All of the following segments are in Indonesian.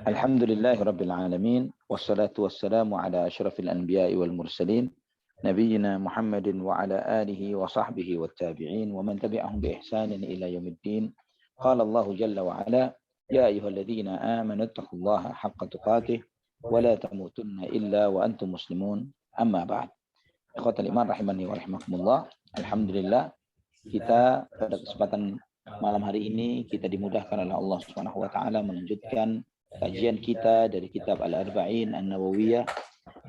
Alhamdulillahi Rabbil Alamin. Wassalatu wassalamu ala ashrafil anbiya'i wal mursalin. Nabiyyina Muhammadin wa ala alihi wa sahbihi wa tabi'in. Wa man tabi'ahum bi ihsanin ila yaumiddin. Qala Allah jalla wa ala. Ya ayuhalladzina amanu taqullaha haqqa tuqatih. Wa la tamutunna illa wa antum muslimun. Amma ba'd. Ikhwatal iman rahimani wa rahimakumullah. Alhamdulillah. Kita pada kesempatan malam hari ini kita dimudahkan oleh Allah Subhanahu wa taala melanjutkan kajian kita dari kitab Al-Arba'in An-Nawawiyah,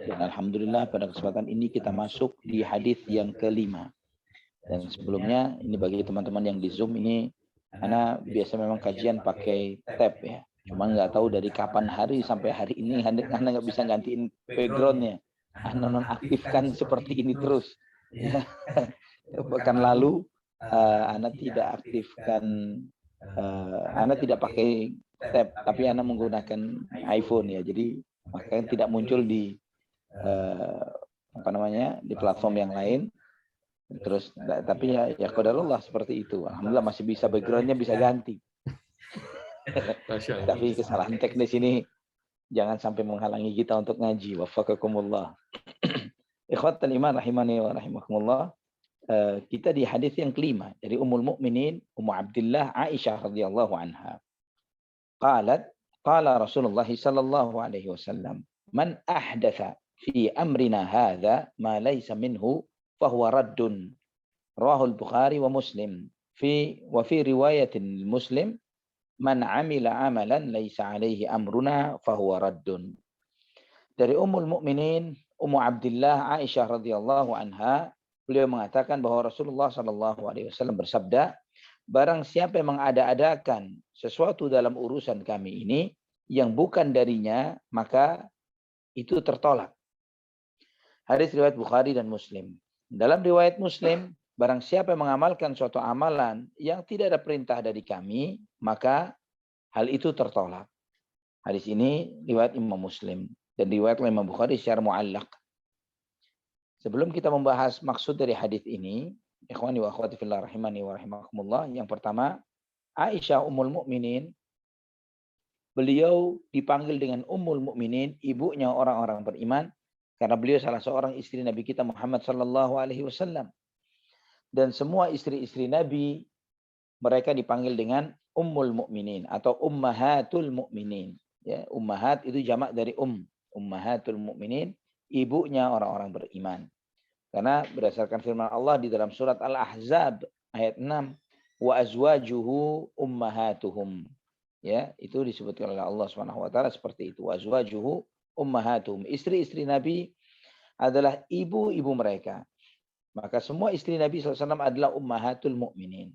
dan alhamdulillah pada kesempatan ini kita masuk di hadis yang kelima. Dan sebelumnya ini bagi teman-teman yang di Zoom ini, karena biasa memang kajian pakai tab ya, cuma nggak tahu dari kapan hari sampai hari ini karena nggak bisa gantiin backgroundnya, nonaktifkan seperti ini terus ya. Pekan lalu Ana tidak aktifkan, Ana tidak pakai tab, tapi Ana menggunakan iPhone ya, jadi makanya tidak muncul di di platform yang lain. Terus tapi ya qadarullah seperti itu. Alhamdulillah masih bisa, backgroundnya bisa ganti. Tapi kesalahan teknis ini jangan sampai menghalangi kita untuk ngaji. Wafaqakumullah. Ikhwatal iman rahimani wa rahimakumullah. Kita di hadis yang kelima dari Ummul Mukminin Ummu Abdillah Aisyah radhiyallahu anha. Qalat qala Rasulullah sallallahu alaihi wasallam, man ahdatha fi amrina hadza ma laysa minhu fahuwa raddun. Rawahul Bukhari wa Muslim. Fi riwayatin Muslim, man amila amalan laysa alaihi amruna fahuwa raddun. Dari Ummul Mukminin Ummu Abdillah Aisyah radhiyallahu anha, beliau mengatakan bahwa Rasulullah Shallallahu Alaihi Wasallam bersabda, barang siapa yang mengada-adakan sesuatu dalam urusan kami ini yang bukan darinya, maka itu tertolak. Hadis riwayat Bukhari dan Muslim. Dalam riwayat Muslim, barang siapa yang mengamalkan suatu amalan yang tidak ada perintah dari kami, maka hal itu tertolak. Hadis ini riwayat Imam Muslim dan riwayat Imam Bukhari secara muallaq. Sebelum kita membahas maksud dari hadis ini, ikhwani wa akhwati fillah rahimani wa rahimakumullah, yang pertama, Aisyah Ummul Mukminin, beliau dipanggil dengan Ummul Mukminin, ibunya orang-orang beriman, karena beliau salah seorang istri Nabi kita Muhammad sallallahu alaihi wasallam. Dan semua istri-istri Nabi, mereka dipanggil dengan Ummul Mukminin atau Ummahatul Mukminin. Ya, ummahat itu jamak dari Ummahatul Mukminin, ibunya orang-orang beriman. Karena berdasarkan firman Allah di dalam surat Al-Ahzab ayat 6, wa azwajuhu ummahatuhum. Ya, itu disebutkan oleh Allah Subhanahu wa taala seperti itu. Wa azwajuhu ummahatuhum. Istri-istri Nabi adalah ibu-ibu mereka. Maka semua istri Nabi SAW adalah ummahatul mukminin.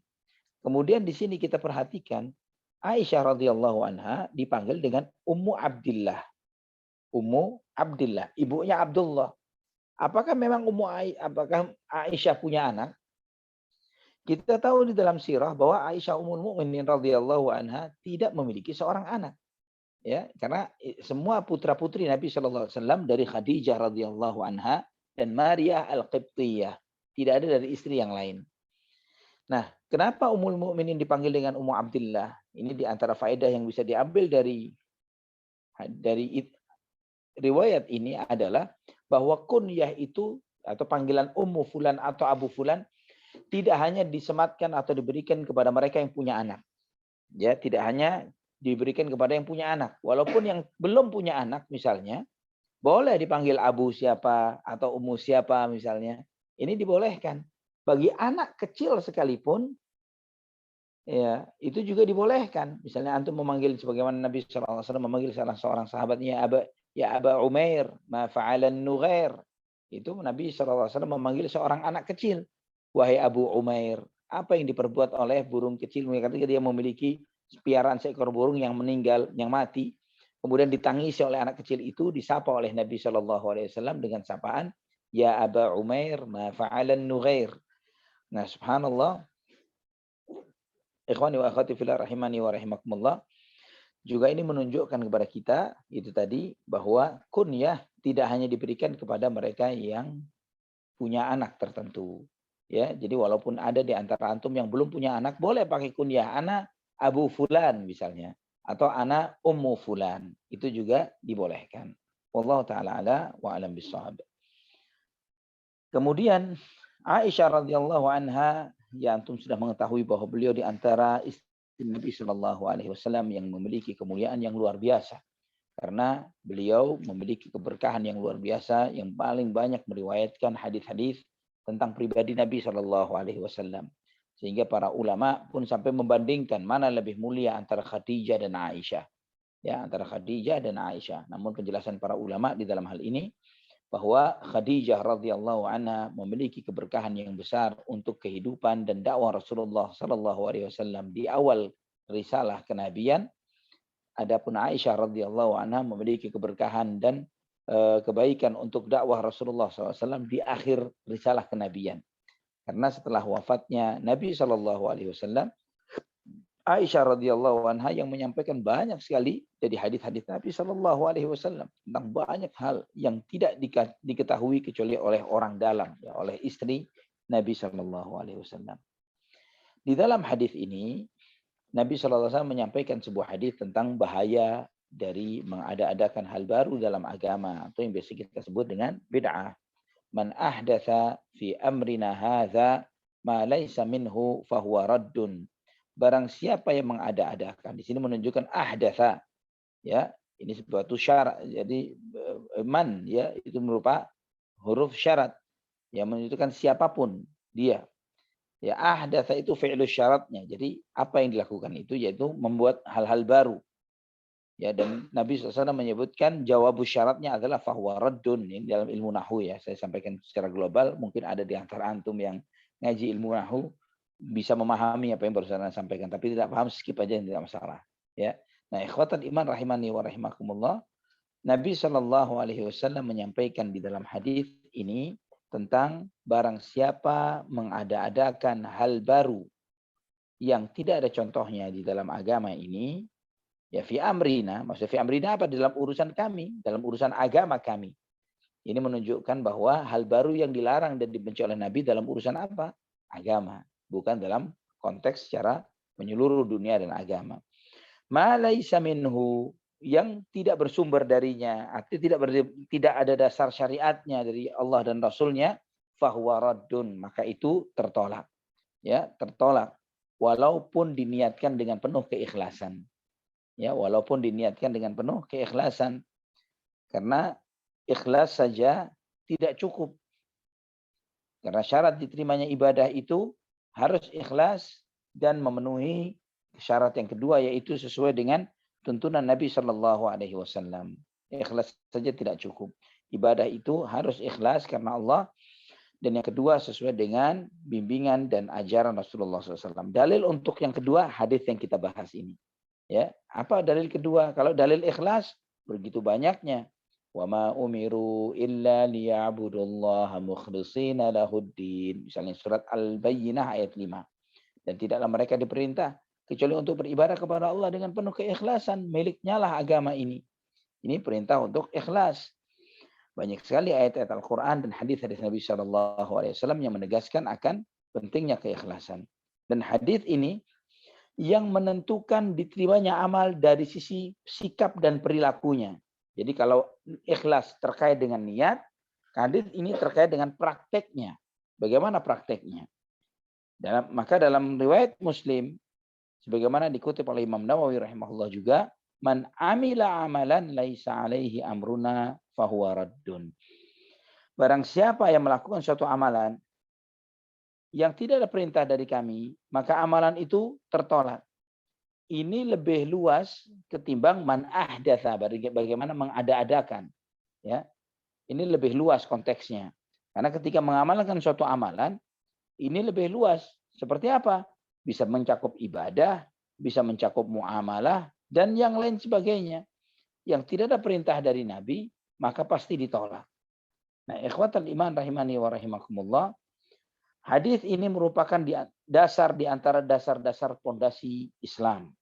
Kemudian di sini kita perhatikan Aisyah radhiyallahu anha dipanggil dengan Ummu Abdillah. Ummu Abdillah, ibunya Abdullah. Apakah memang apakah Aisyah punya anak? Kita tahu di dalam sirah bahwa Aisyah Ummul Mukminin radhiyallahu anha tidak memiliki seorang anak. Ya, karena semua putra-putri Nabi sallallahu alaihi wasallam dari Khadijah radhiyallahu anha dan Maria Al-Qibtiyah, tidak ada dari istri yang lain. Nah, kenapa Ummul Mukminin dipanggil dengan Ummu Abdillah? Ini di antara faedah yang bisa diambil dari riwayat ini adalah bahwa kunyah itu atau panggilan Ummu Fulan atau Abu Fulan tidak hanya disematkan atau diberikan kepada mereka yang punya anak. Ya, tidak hanya diberikan kepada yang punya anak. Walaupun yang belum punya anak misalnya, boleh dipanggil Abu siapa atau Ummu siapa misalnya. Ini dibolehkan. Bagi anak kecil sekalipun, ya, itu juga dibolehkan. Misalnya antum memanggil sebagaimana Nabi SAW memanggil salah seorang sahabatnya ya Aba Umair, ma fa'alan Nughair. Itu Nabi SAW memanggil seorang anak kecil. Wahai Abu Umair, apa yang diperbuat oleh burung kecil? Ketika dia memiliki piaraan seekor burung yang meninggal, yang mati. Kemudian ditangisi oleh anak kecil itu, disapa oleh Nabi SAW dengan sapaan, ya Aba Umair, ma fa'alan Nughair. Nah, subhanallah. Ikhwani wa akhwati fillah rahimani wa rahimakumullah. Juga ini menunjukkan kepada kita itu tadi bahwa kunyah tidak hanya diberikan kepada mereka yang punya anak tertentu. Ya, jadi walaupun ada di antara antum yang belum punya anak, boleh pakai kunyah. Ana Abu Fulan misalnya. atau ana ummu fulan. Itu juga dibolehkan. Wallahu taala ala wa alam bissawab. Kemudian Aisyah radhiyallahu anha, ya antum sudah mengetahui bahwa beliau di antara istri Nabi Shallallahu alaihi wasallam yang memiliki kemuliaan yang luar biasa. Karena beliau memiliki keberkahan yang luar biasa yang paling banyak meriwayatkan hadis-hadis tentang pribadi Nabi Shallallahu alaihi wasallam. Sehingga para ulama pun sampai membandingkan mana lebih mulia antara Khadijah dan Aisyah. Ya, antara Khadijah dan Aisyah. Namun penjelasan para ulama di dalam hal ini bahwa Khadijah radhiyallahu anha memiliki keberkahan yang besar untuk kehidupan dan dakwah Rasulullah sallallahu alaihi wasallam di awal risalah kenabian. Adapun Aisyah radhiyallahu anha memiliki keberkahan dan kebaikan untuk dakwah Rasulullah SAW di akhir risalah kenabian. Karena setelah wafatnya Nabi SAW, Aisyah radhiyallahu anha yang menyampaikan banyak sekali dari hadis-hadis Nabi SAW tentang banyak hal yang tidak diketahui kecuali oleh orang dalam, ya, oleh istri Nabi SAW. Di dalam hadis ini Nabi SAW menyampaikan sebuah hadis tentang bahaya dari mengada-adakan hal baru dalam agama atau yang biasa kita sebut dengan bid'ah. Man ahdatsa fi amrina hadza ma laysa minhu fahuwa raddun. Barang siapa yang mengada-adakan, di sini menunjukkan ahdatsa, ya, ini suatu syarat. Jadi man, ya, itu merupakan huruf syarat yang menunjukkan siapapun dia. Ya, ahdatsa itu fi'lu syaratnya. Jadi apa yang dilakukan itu yaitu membuat hal-hal baru. Ya, dan Nabi SAW menyebutkan jawabu syaratnya adalah fahuwa raddun. Ini dalam ilmu nahwu, ya. Saya sampaikan secara global, mungkin ada di antara antum yang ngaji ilmu nahwu bisa memahami apa yang baru saya sampaikan, tapi tidak paham skip aja, tidak masalah, ya. Nah, ikhwatan iman rahimani wa rahimakumullah, Nabi Shallallahu alaihi wasallam menyampaikan di dalam hadis ini tentang barang siapa mengada-adakan hal baru yang tidak ada contohnya di dalam agama ini, ya fi amrina, maksud fi amrina apa? Dalam urusan kami, dalam urusan agama kami. Ini menunjukkan bahwa hal baru yang dilarang dan dibenci oleh Nabi dalam urusan apa? Agama, bukan dalam konteks secara menyeluruh dunia dan agama. Ma laisa minhu, yang tidak bersumber darinya, artinya tidak ada dasar syariatnya dari Allah dan Rasulnya, fahuwa raddun, maka itu tertolak. Ya, tertolak walaupun diniatkan dengan penuh keikhlasan. Ya, walaupun diniatkan dengan penuh keikhlasan. Karena ikhlas saja tidak cukup. Karena syarat diterimanya ibadah itu harus ikhlas dan memenuhi syarat yang kedua, yaitu sesuai dengan tuntunan Nabi Shallallahu alaihi wasallam. Ikhlas saja tidak cukup. Ibadah itu harus ikhlas karena Allah, dan yang kedua sesuai dengan bimbingan dan ajaran Rasulullah SAW. Dalil untuk yang kedua hadis yang kita bahas ini. Ya, apa dalil kedua? Kalau dalil ikhlas begitu banyaknya. Wa ma umiru illa liya'budullaha mukhlishina lahuddin. Misalnya surat Al-Bayyinah ayat 5. Dan tidaklah mereka diperintah kecuali untuk beribadah kepada Allah dengan penuh keikhlasan. Miliknya lah agama ini. Ini perintah untuk ikhlas. Banyak sekali ayat-ayat Al-Quran dan hadis-hadis Nabi SAW yang menegaskan akan pentingnya keikhlasan. Dan hadis ini yang menentukan diterimanya amal dari sisi sikap dan perilakunya. Jadi kalau ikhlas terkait dengan niat, hadis ini terkait dengan prakteknya. Bagaimana prakteknya? Maka dalam riwayat Muslim, sebagaimana dikutip oleh Imam Nawawi rahimahullah juga, man amila amalan laisa alaihi amruna fahuwa raddun. Barang siapa yang melakukan suatu amalan yang tidak ada perintah dari kami, maka amalan itu tertolak. Ini lebih luas ketimbang man ahdatsa, bagaimana mengada-adakan. Ya, ini lebih luas konteksnya. Karena ketika mengamalkan suatu amalan, ini lebih luas. Seperti apa? Bisa mencakup ibadah, bisa mencakup muamalah, dan yang lain sebagainya. Yang tidak ada perintah dari Nabi, maka pasti ditolak. Nah, ikhwatal iman rahimani wa rahimakumullah, hadis ini merupakan dasar di antara dasar-dasar pondasi Islam.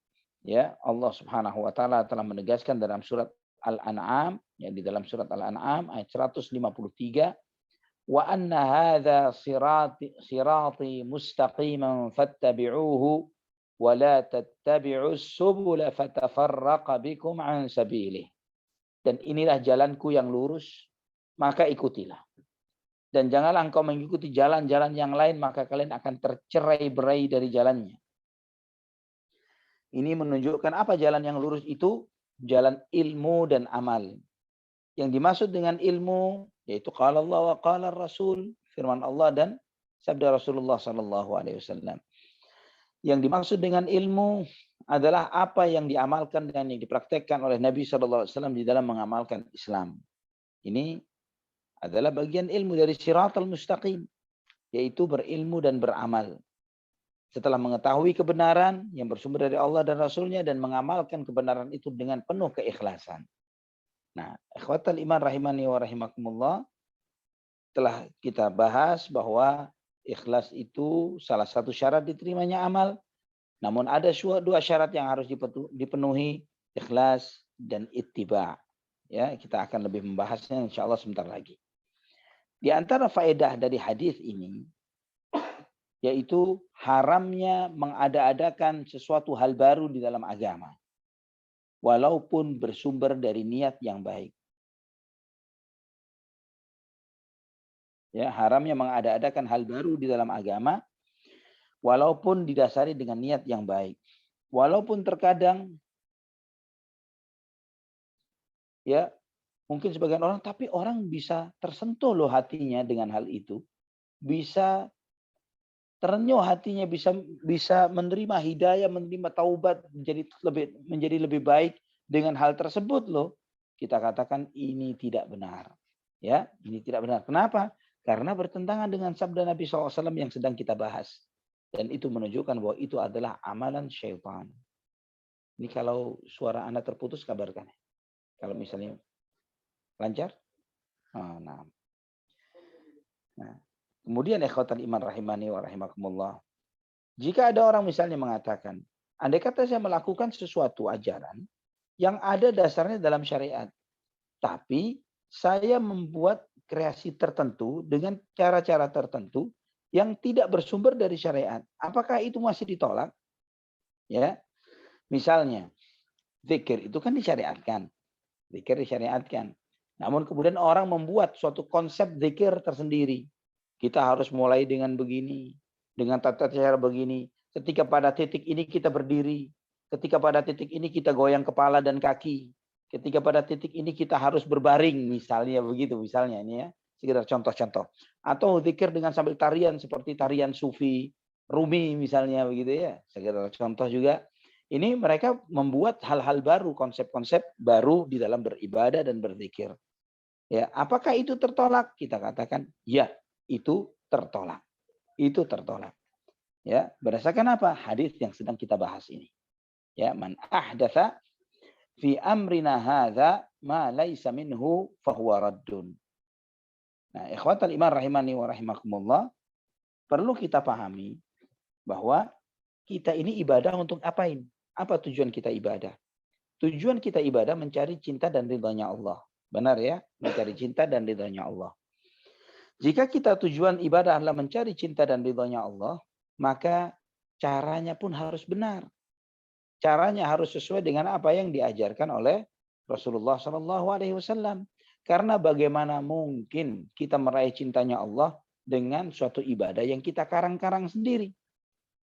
Ya, Allah Subhanahu wa taala telah menegaskan dalam surat Al-An'am, ya, di dalam surat Al-An'am ayat 153, wa anna hadza sirati mustaqiman fattabi'uhu wa la tattabi'us subula fatafarraqa bikum an sabilih. Dan inilah jalanku yang lurus, maka ikutilah. Dan janganlah engkau mengikuti jalan-jalan yang lain, maka kalian akan tercerai-berai dari jalannya. Ini menunjukkan apa jalan yang lurus itu? Jalan ilmu dan amal. Yang dimaksud dengan ilmu, yaitu qala Allah wa qala Rasul, firman Allah dan sabda Rasulullah SAW. Yang dimaksud dengan ilmu adalah apa yang diamalkan dan yang dipraktekkan oleh Nabi SAW di dalam mengamalkan Islam. Ini adalah bagian ilmu dari Shiratal Mustaqim, yaitu berilmu dan beramal. Setelah mengetahui kebenaran yang bersumber dari Allah dan Rasulnya dan mengamalkan kebenaran itu dengan penuh keikhlasan. Nah, ikhwatal iman rahimani wa rahimakumullah, telah kita bahas bahwa ikhlas itu salah satu syarat diterimanya amal. Namun ada dua syarat yang harus dipenuhi, ikhlas dan ittiba. Ya, kita akan lebih membahasnya insyaallah sebentar lagi. Di antara faedah dari hadis ini, yaitu haramnya mengada-adakan sesuatu hal baru di dalam agama, walaupun bersumber dari niat yang baik. Ya, haramnya mengada-adakan hal baru di dalam agama, walaupun didasari dengan niat yang baik. Walaupun terkadang, ya, mungkin sebagian orang, tapi orang bisa tersentuh loh hatinya dengan hal itu. Bisa terenyuh hatinya, bisa menerima hidayah, menerima taubat, menjadi lebih baik dengan hal tersebut loh. Kita katakan ini tidak benar. Ya, ini tidak benar. Kenapa? Karena bertentangan dengan sabda Nabi SAW yang sedang kita bahas. Dan itu menunjukkan bahwa itu adalah amalan syaitan. Ini kalau suara Anda terputus, kabarkan. Kalau misalnya lancar. Nah. Kemudian ikhwatal iman rahimani wa rahimakumullah. Jika ada orang misalnya mengatakan, andai kata saya melakukan sesuatu ajaran yang ada dasarnya dalam syariat, tapi saya membuat kreasi tertentu dengan cara-cara tertentu yang tidak bersumber dari syariat, apakah itu masih ditolak? Ya, misalnya zikir itu kan disyariatkan. Zikir disyariatkan. Namun kemudian orang membuat suatu konsep zikir tersendiri. Kita harus mulai dengan begini, dengan tata cara begini. Ketika pada titik ini kita berdiri. Ketika pada titik ini kita goyang kepala dan kaki. Ketika pada titik ini kita harus berbaring, misalnya begitu, misalnya ini ya. Sekedar contoh-contoh. Atau zikir dengan sambil tarian seperti tarian sufi, Rumi misalnya begitu ya. Sekedar contoh juga. Ini mereka membuat hal-hal baru, konsep-konsep baru di dalam beribadah dan berzikir. Ya, apakah itu tertolak? Kita katakan, ya, itu tertolak. Itu tertolak. Ya, berdasarkan apa? Hadis yang sedang kita bahas ini. Ya, man ahdatsa fi amrina hadza ma laisa minhu fahuwa raddun. Nah, ikhwatal iman rahimani wa rahimakumullah, perlu kita pahami bahwa kita ini ibadah untuk apain? Apa tujuan kita ibadah? Tujuan kita ibadah mencari cinta dan ridhanya Allah. Benar ya? Mencari cinta dan ridhanya Allah. Jika kita tujuan ibadah adalah mencari cinta dan ridhanya Allah, maka caranya pun harus benar. Caranya harus sesuai dengan apa yang diajarkan oleh Rasulullah SAW. Karena bagaimana mungkin kita meraih cintanya Allah dengan suatu ibadah yang kita karang-karang sendiri.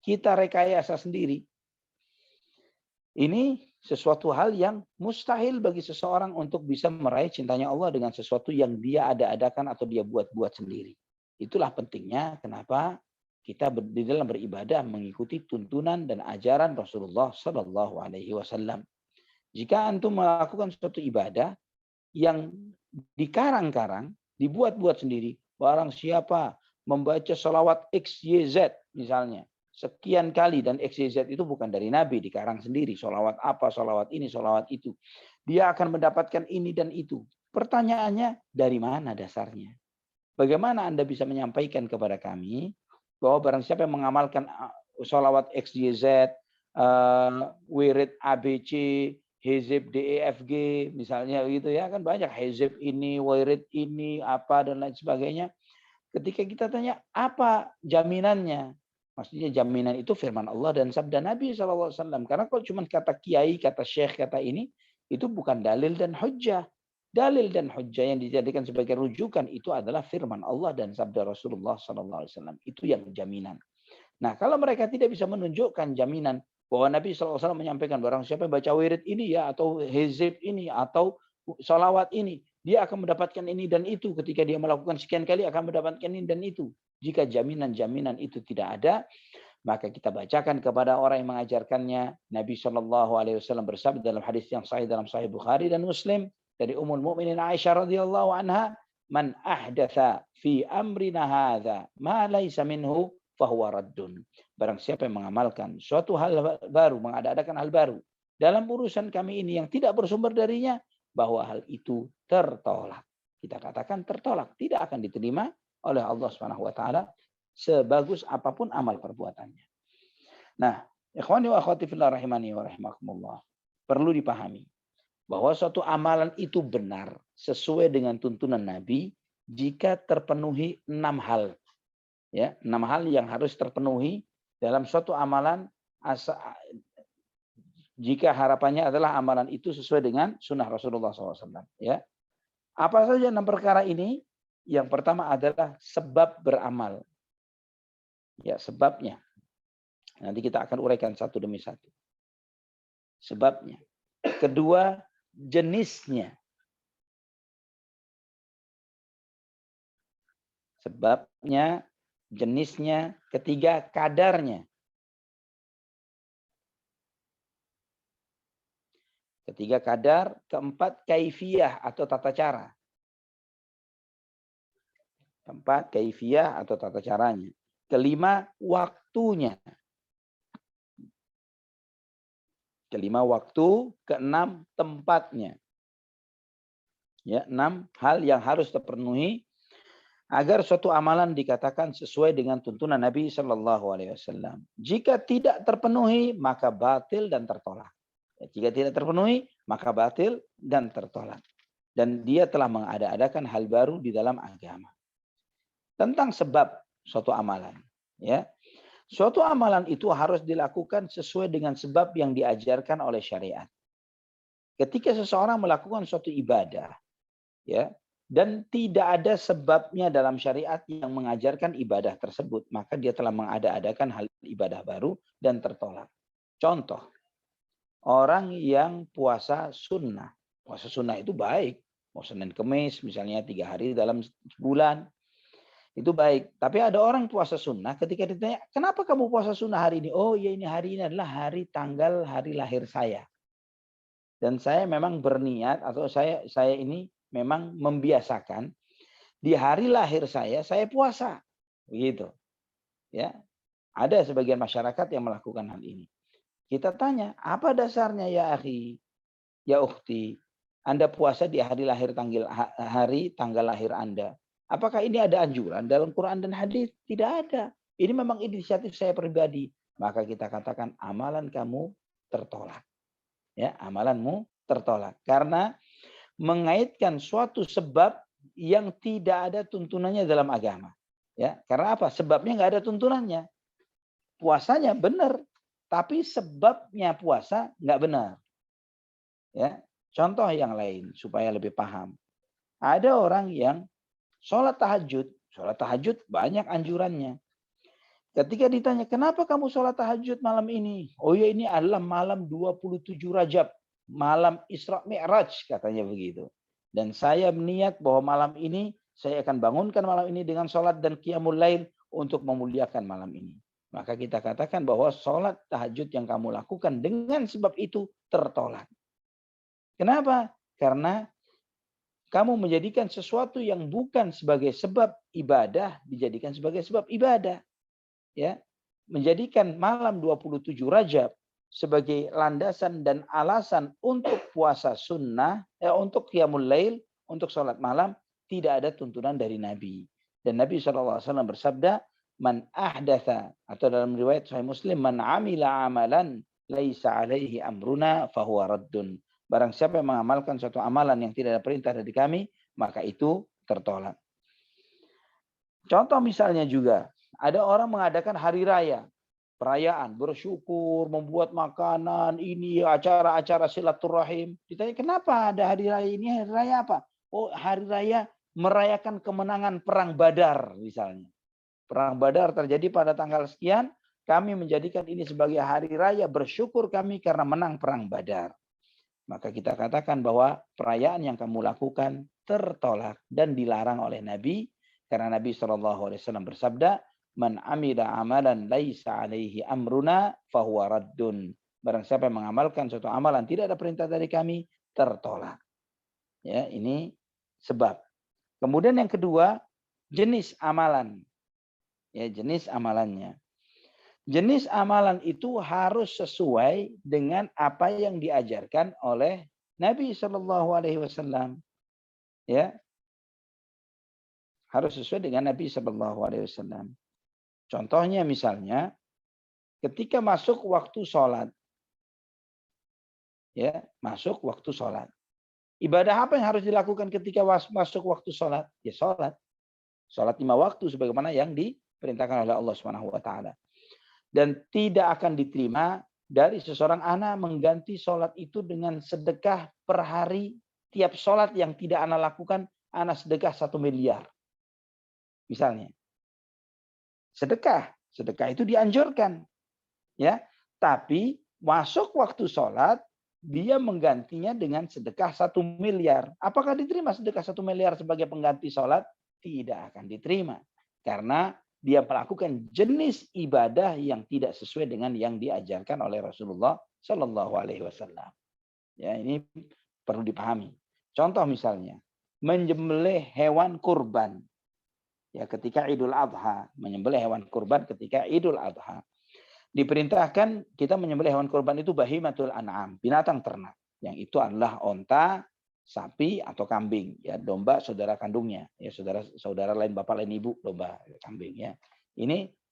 Kita rekayasa sendiri. Ini sesuatu hal yang mustahil bagi seseorang untuk bisa meraih cintanya Allah dengan sesuatu yang dia ada-adakan atau dia buat-buat sendiri. Itulah pentingnya kenapa kita di dalam beribadah mengikuti tuntunan dan ajaran Rasulullah SAW. Jika antum melakukan suatu ibadah yang dikarang-karang, dibuat-buat sendiri, barang siapa membaca salawat XYZ misalnya, sekian kali, dan XYZ itu bukan dari Nabi, dikarang sendiri. Sholawat apa, sholawat ini, sholawat itu. Dia akan mendapatkan ini dan itu. Pertanyaannya, dari mana dasarnya? Bagaimana Anda bisa menyampaikan kepada kami bahwa barang siapa yang mengamalkan sholawat XYZ, wirid ABC, hizib DEFG, misalnya gitu ya, kan banyak hizib ini, wirid ini, apa dan lain sebagainya. Ketika kita tanya, apa jaminannya? Maksudnya jaminan itu firman Allah dan sabda Nabi SAW. Karena kalau cuma kata kiai, kata syekh, kata ini, itu bukan dalil dan hujjah. Dalil dan hujjah yang dijadikan sebagai rujukan itu adalah firman Allah dan sabda Rasulullah SAW. Itu yang jaminan. Nah, kalau mereka tidak bisa menunjukkan jaminan bahwa Nabi SAW menyampaikan barang siapa yang baca wirid ini ya, atau hizib ini, atau salawat ini, dia akan mendapatkan ini dan itu. Ketika dia melakukan sekian kali akan mendapatkan ini dan itu. Jika jaminan-jaminan itu tidak ada, maka kita bacakan kepada orang yang mengajarkannya. Nabi SAW bersabda dalam hadis yang sahih dalam Sahih Bukhari dan Muslim dari Ummul Mukminin Aisyah radhiyallahu anha, "Man ahdatsa fi amrina hadza ma laisa minhu fahuwa raddun." Barang siapa yang mengamalkan suatu hal baru, mengadakan hal baru dalam urusan kami ini yang tidak bersumber darinya, bahwa hal itu tertolak. Kita katakan tertolak, tidak akan diterima oleh Allah Subhanahu wa taala sebagus apapun amal perbuatannya. Nah, ikhwani wa akhwati fillah rahimani wa rahimakumullah. Perlu dipahami bahwa suatu amalan itu benar sesuai dengan tuntunan Nabi jika terpenuhi 6 hal. Ya, 6 hal yang harus terpenuhi dalam suatu amalan jika harapannya adalah amalan itu sesuai dengan sunnah Rasulullah SAW. Ya. Apa saja 6 perkara ini? Yang pertama adalah sebab beramal. Ya, sebabnya. Nanti kita akan uraikan satu demi satu. Sebabnya. Kedua, jenisnya. Sebabnya, jenisnya. Ketiga, kadarnya. Ketiga, kadar. Keempat, kaifiyah atau tata cara. Keempat, kaifiyah atau tata caranya. Kelima, waktunya. Kelima, waktu. Keenam, tempatnya. Ya, 6 hal yang harus terpenuhi agar suatu amalan dikatakan sesuai dengan tuntunan Nabi Shallallahu Alaihi Wasallam. Jika tidak terpenuhi, maka batil dan tertolak. Jika tidak terpenuhi, maka batil dan tertolak. Dan dia telah mengada-adakan hal baru di dalam agama. Tentang sebab suatu amalan. Ya, suatu amalan itu harus dilakukan sesuai dengan sebab yang diajarkan oleh syariat. Ketika seseorang melakukan suatu ibadah, ya, dan tidak ada sebabnya dalam syariat yang mengajarkan ibadah tersebut, maka dia telah mengada-adakan hal ibadah baru dan tertolak. Contoh, orang yang puasa sunnah. Puasa sunnah itu baik. Mau Senin Kemis misalnya 3 hari dalam sebulan. Itu baik. Tapi ada orang puasa sunnah ketika ditanya, kenapa kamu puasa sunnah hari ini? Oh ya, ini hari ini adalah hari lahir saya. Dan saya memang berniat atau saya ini memang membiasakan di hari lahir saya puasa. Begitu. Ya. Ada sebagian masyarakat yang melakukan hal ini. Kita tanya, apa dasarnya ya akhi, ya ukhti? Anda puasa di hari lahir tanggal lahir Anda. Apakah ini ada anjuran dalam Quran dan hadis? Tidak ada. Ini memang inisiatif saya pribadi. Maka kita katakan amalan kamu tertolak. Ya, amalanmu tertolak karena mengaitkan suatu sebab yang tidak ada tuntunannya dalam agama. Ya, karena apa? Sebabnya nggak ada tuntunannya. Puasanya benar, tapi sebabnya puasa nggak benar. Ya, contoh yang lain supaya lebih paham. Ada orang yang sholat tahajud banyak anjurannya. Ketika ditanya, kenapa kamu sholat tahajud malam ini? Oh ya, ini adalah malam 27 Rajab. Malam Isra Mi'raj, katanya begitu. Dan saya meniat bahwa malam ini, saya akan bangunkan malam ini dengan sholat dan qiyamul lail untuk memuliakan malam ini. Maka kita katakan bahwa sholat tahajud yang kamu lakukan dengan sebab itu tertolak. Kenapa? Karena kamu menjadikan sesuatu yang bukan sebagai sebab ibadah dijadikan sebagai sebab ibadah. Ya, menjadikan malam 27 Rajab sebagai landasan dan alasan untuk puasa sunnah, untuk qiyamul lail, untuk sholat malam, tidak ada tuntunan dari Nabi. Dan Nabi SAW bersabda, man ahdatha, atau dalam riwayat Sahih Muslim, man amila amalan laisa alaihi amruna fahuwa raddun. Barang siapa yang mengamalkan suatu amalan yang tidak ada perintah dari kami, maka itu tertolak. Contoh misalnya juga, Ada orang mengadakan hari raya, perayaan, bersyukur, membuat makanan, ini acara-acara silaturahim. Ditanya, kenapa ada hari raya ini? Hari raya apa? Oh, hari raya merayakan kemenangan perang Badar misalnya. Perang Badar terjadi pada tanggal sekian, kami menjadikan ini sebagai hari raya bersyukur kami karena menang perang Badar. Maka kita katakan bahwa perayaan yang kamu lakukan tertolak dan dilarang oleh Nabi, karena Nabi SAW bersabda, "Man amila amalan laisa alaihi amruna fahuwa raddun." Barang siapa yang mengamalkan suatu amalan tidak ada perintah dari kami, tertolak. Ya, ini sebab. Kemudian yang kedua, jenis amalan. Ya, jenis amalannya. Jenis amalan itu harus sesuai dengan apa yang diajarkan oleh Nabi Shallallahu Alaihi Wasallam. Ya, harus sesuai dengan Nabi Shallallahu Alaihi Wasallam. Contohnya misalnya, ketika masuk waktu sholat, ya, masuk waktu sholat. Ibadah apa yang harus dilakukan ketika masuk waktu sholat? Ya, sholat. Sholat 5 waktu sebagaimana yang diperintahkan oleh Allah Subhanahu Wa Taala. Dan tidak akan diterima dari seseorang anak mengganti sholat itu dengan sedekah per hari. Tiap sholat yang tidak anak lakukan, anak sedekah 1 miliar. Misalnya. Sedekah itu dianjurkan. Ya, tapi masuk waktu sholat, dia menggantinya dengan sedekah 1 miliar. Apakah diterima sedekah 1 miliar sebagai pengganti sholat? Tidak akan diterima. Karena dia melakukan jenis ibadah yang tidak sesuai dengan yang diajarkan oleh Rasulullah Shallallahu Alaihi Wasallam. Ya, ini perlu dipahami. Contoh misalnya, menyembelih hewan kurban. Ya, ketika Idul Adha, menyembelih hewan kurban ketika Idul Adha. Diperintahkan kita menyembelih hewan kurban itu bahimatul an'am, binatang ternak. Yang itu adalah onta, sapi atau kambing, ya, domba saudara kandungnya, ya, saudara lain bapak lain ibu, domba kambing, ya.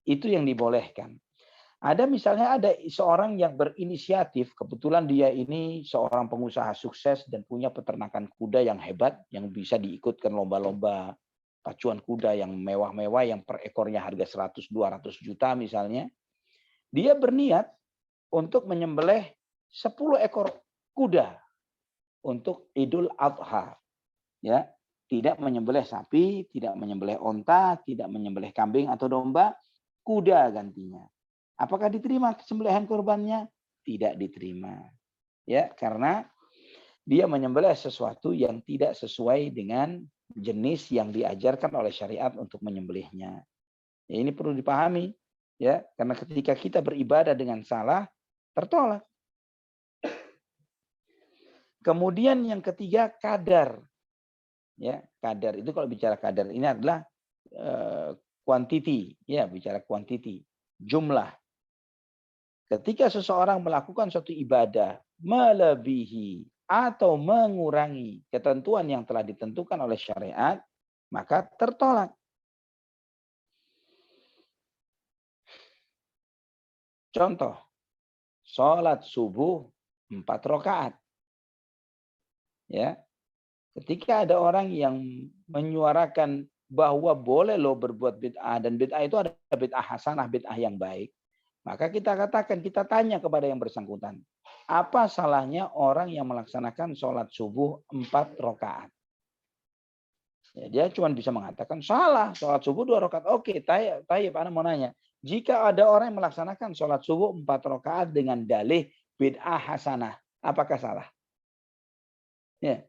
Itu yang dibolehkan. Ada misalnya ada seorang yang berinisiatif, kebetulan dia ini seorang pengusaha sukses dan punya peternakan kuda yang hebat, yang bisa diikutkan lomba-lomba pacuan kuda yang mewah-mewah, yang per ekornya harga 100-200 juta misalnya. Dia berniat untuk menyembelih 10 ekor kuda untuk Idul Adha. Ya, tidak menyembelih sapi, tidak menyembelih onta, tidak menyembelih kambing atau domba, kuda gantinya. Apakah diterima sembelihan kurbannya? Tidak diterima. Ya, karena dia menyembelih sesuatu yang tidak sesuai dengan jenis yang diajarkan oleh syariat untuk menyembelihnya. Ya, ini perlu dipahami, ya, karena ketika kita beribadah dengan salah, tertolak. Kemudian yang ketiga, kadar. Ya, kadar itu kalau bicara kadar ini adalah quantity, ya, bicara quantity, jumlah. Ketika seseorang melakukan suatu ibadah melebihi atau mengurangi ketentuan yang telah ditentukan oleh syariat, maka tertolak. Contoh, sholat subuh 4 rakaat. Ya, ketika ada orang yang menyuarakan bahwa boleh loh berbuat bid'ah, dan bid'ah itu ada bid'ah hasanah, bid'ah yang baik, maka kita katakan, kita tanya kepada yang bersangkutan, apa salahnya orang yang melaksanakan sholat subuh 4 rakaat? Ya, dia cuma bisa mengatakan salah, sholat subuh 2 rakaat. Oke, tayyib, Ana mau nanya, jika ada orang yang melaksanakan sholat subuh 4 rakaat dengan dalih bid'ah hasanah, apakah salah? Ya.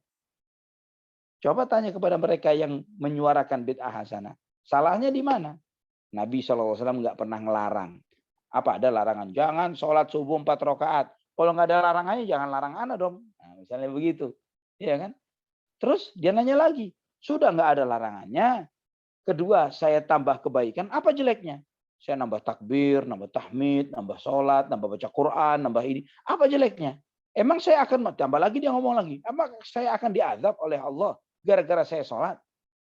Coba tanya kepada mereka yang menyuarakan bid'ah hasanah. Salahnya di mana? Nabi SAW nggak pernah ngelarang. Apa ada larangan? Jangan sholat subuh 4 rakaat. Kalau nggak ada larangannya, jangan larang anak dong. Nah, misalnya begitu. Iya kan? Terus dia nanya lagi. Sudah nggak ada larangannya. Kedua, saya tambah kebaikan. Apa jeleknya? Saya nambah takbir, nambah tahmid, nambah sholat, nambah baca Quran, nambah ini. Apa jeleknya? Emang saya akan, tambah lagi dia ngomong lagi. Emang saya akan diazab oleh Allah gara-gara saya sholat?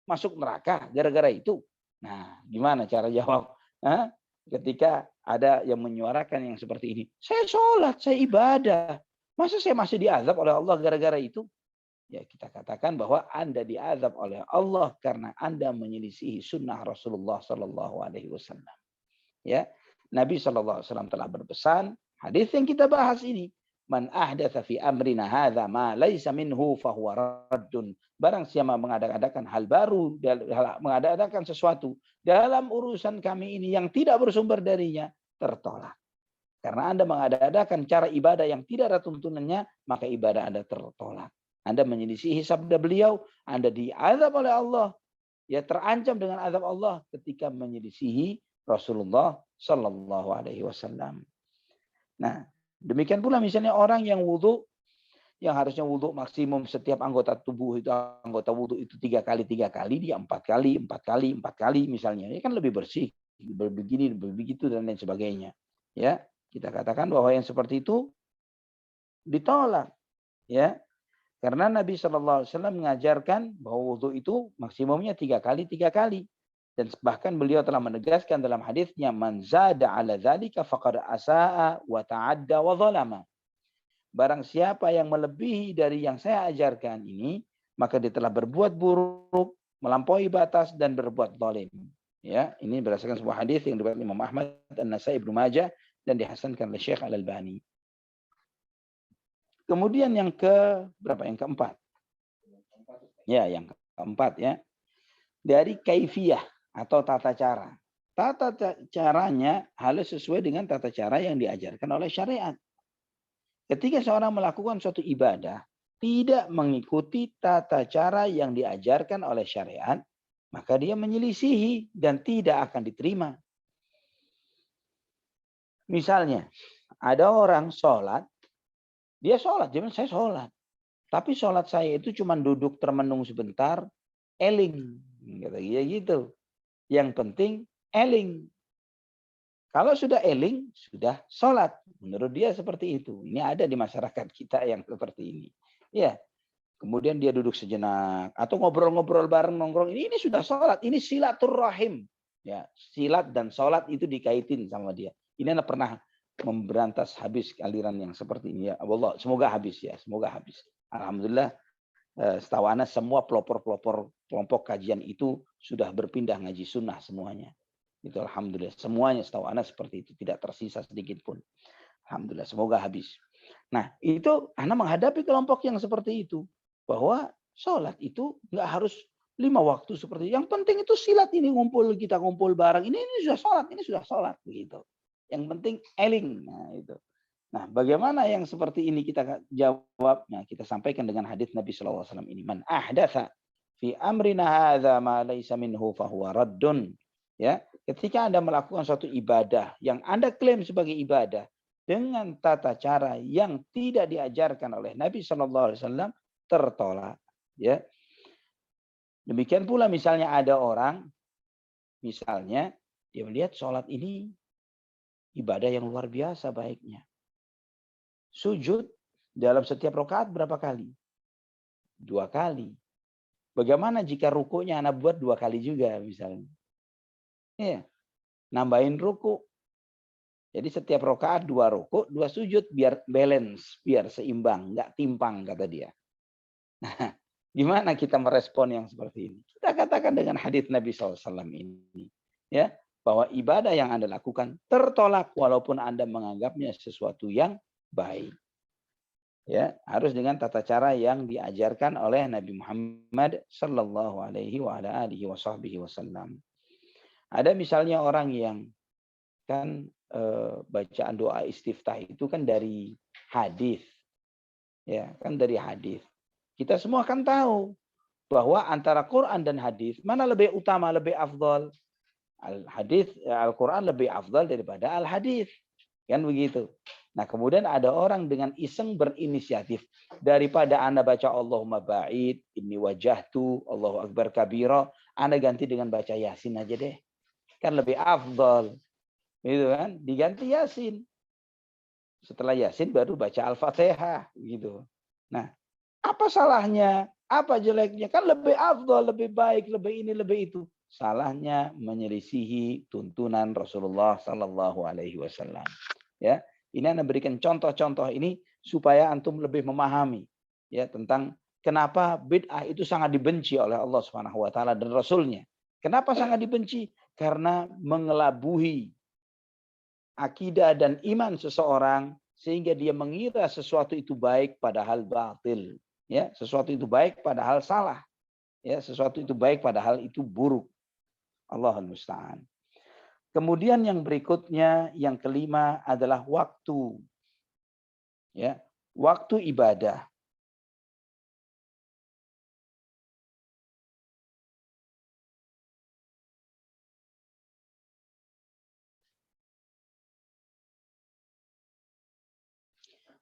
Masuk neraka gara-gara itu? Nah, gimana cara jawab? Hah? Ketika ada yang menyuarakan yang seperti ini. Saya sholat, saya ibadah. Masa saya masih diazab oleh Allah gara-gara itu? Ya, kita katakan bahwa Anda diazab oleh Allah karena Anda menyelisihi sunnah Rasulullah Sallallahu Alaihi Wasallam. Ya, Nabi Sallallahu Alaihi Wasallam telah berpesan, hadis yang kita bahas ini, man ahdatsa fi amrina hadza ma laisa minhu fahuwa raddun. Barang siapa mengadakan hal baru, mengadakan sesuatu dalam urusan kami ini yang tidak bersumber darinya, tertolak. Karena Anda mengadakan cara ibadah yang tidak ada tuntunannya, maka ibadah Anda tertolak. Anda menyelisihi sabda beliau, Anda diazab oleh Allah, ya terancam dengan azab Allah ketika menyelisihi Rasulullah Sallallahu Alaihi Wasallam. Nah, demikian pula misalnya orang yang wudhu, yang harusnya wudhu maksimum setiap anggota tubuh itu, anggota wudhu itu 3 kali, dia 4 kali misalnya, ini kan lebih bersih, begini, begitu dan lain sebagainya. Ya, kita katakan bahwa yang seperti itu ditolak, ya. Karena Nabi Shallallahu Alaihi Wasallam mengajarkan bahwa wudhu itu maksimumnya 3 kali. Dan bahkan beliau telah menegaskan dalam hadisnya, man zada ala dzalika faqad asaa wa ta'adda wa zalama. Barang siapa yang melebihi dari yang saya ajarkan ini, maka dia telah berbuat buruk, melampaui batas dan berbuat zalim. Ya, ini berdasarkan sebuah hadis yang diriwayatkan Imam Ahmad, An-Nasai, Ibnu Majah dan dihasankan oleh Syekh Al-Albani. Kemudian yang keempat. Ya, yang keempat ya. Dari kaifiyah atau tata cara. Tata caranya harus sesuai dengan tata cara yang diajarkan oleh syariat. Ketika seorang melakukan suatu ibadah tidak mengikuti tata cara yang diajarkan oleh syariat, maka dia menyelisihi dan tidak akan diterima. Misalnya, ada orang sholat, dia bilang saya sholat. Tapi sholat saya itu cuma duduk termenung sebentar, eling. Kata dia gitu. Yang penting eling. Kalau sudah eling, sudah sholat. Menurut dia seperti itu. Ini ada di masyarakat kita yang seperti ini. Ya. Kemudian dia duduk sejenak. Atau ngobrol-ngobrol bareng, nongkrong. Ini sudah sholat. Ini silaturrahim. Ya, silat dan sholat itu dikaitin sama dia. Ini anda pernah memberantas habis aliran yang seperti ini. Ya Allah, semoga habis ya. Semoga habis. Alhamdulillah, setahu ana semua pelopor-pelopor kelompok kajian itu sudah berpindah ngaji sunnah semuanya. Itu alhamdulillah. Semuanya setahu ana seperti itu. Tidak tersisa sedikit pun. Alhamdulillah, semoga habis. Nah, itu ana menghadapi kelompok yang seperti itu. Bahwa sholat itu nggak harus 5 waktu seperti itu. Yang penting itu silat ini kita ngumpul bareng. Ini sudah sholat begitu. Yang penting eling. Nah, itu. Nah, bagaimana yang seperti ini kita jawabnya? Kita sampaikan dengan hadis Nabi SAW ini. Man ahdatsa fi amrina hadza ma laysa minhu fahuwa raddun. Ya, ketika Anda melakukan suatu ibadah yang Anda klaim sebagai ibadah dengan tata cara yang tidak diajarkan oleh Nabi SAW, tertolak. Ya, demikian pula misalnya ada orang, misalnya dia melihat sholat ini ibadah yang luar biasa baiknya. Sujud dalam setiap rakaat berapa kali? 2 kali. Bagaimana jika rukuknya anak buat 2 kali juga misalnya? Ya, nambahin ruku. Jadi setiap rakaat 2 ruku, 2 sujud biar balance, biar seimbang, nggak timpang kata dia. Nah, gimana kita merespon yang seperti ini? Kita katakan dengan hadis Nabi SAW ini, ya, bahwa ibadah yang Anda lakukan tertolak walaupun Anda menganggapnya sesuatu yang baik. Ya, harus dengan tata cara yang diajarkan oleh Nabi Muhammad sallallahu alaihi wasallam. Ada misalnya orang yang kan bacaan doa istiftah itu kan dari hadis. Ya, kan dari hadis. Kita semua kan tahu bahwa antara Quran dan hadis mana lebih utama, lebih afdal? Al-Quran lebih afdal daripada al-hadis. Kan begitu. Nah, kemudian ada orang dengan iseng berinisiatif. Daripada Anda baca Allahumma ba'id, inni wajahtu, Allahu akbar kabira, Anda ganti dengan baca Yasin aja deh. Kan lebih afdal. Gitu kan? Diganti Yasin. Setelah Yasin baru baca Al-Fatihah. Gitu. Nah, apa salahnya? Apa jeleknya? Kan lebih afdal, lebih baik, lebih ini, lebih itu. Salahnya menyelisihi tuntunan Rasulullah Sallallahu Alaihi Wasallam. Ya, ini Anda berikan contoh-contoh ini supaya antum lebih memahami ya tentang kenapa bid'ah itu sangat dibenci oleh Allah Subhanahu wa taala dan Rasulnya. Kenapa sangat dibenci? Karena mengelabuhi akidah dan iman seseorang sehingga dia mengira sesuatu itu baik padahal batil, ya, sesuatu itu baik padahal salah, ya, sesuatu itu baik padahal itu buruk. Allahul musta'an. Kemudian yang berikutnya, yang kelima adalah waktu. Ya, waktu ibadah.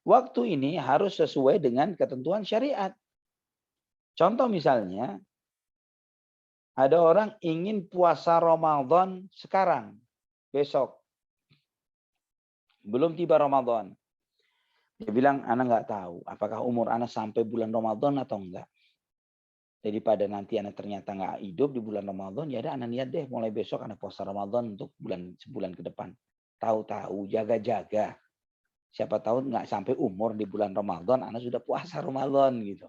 Waktu ini harus sesuai dengan ketentuan syariat. Contoh misalnya, ada orang ingin puasa Ramadan sekarang, besok. Belum tiba Ramadan. Dia bilang, anak nggak tahu apakah umur anak sampai bulan Ramadan atau enggak. Daripada nanti anak ternyata nggak hidup di bulan Ramadan, ya ada anak niat deh mulai besok anak puasa Ramadan untuk sebulan ke depan. Tahu-tahu, jaga-jaga. Siapa tahu nggak sampai umur di bulan Ramadan, anak sudah puasa Ramadan gitu.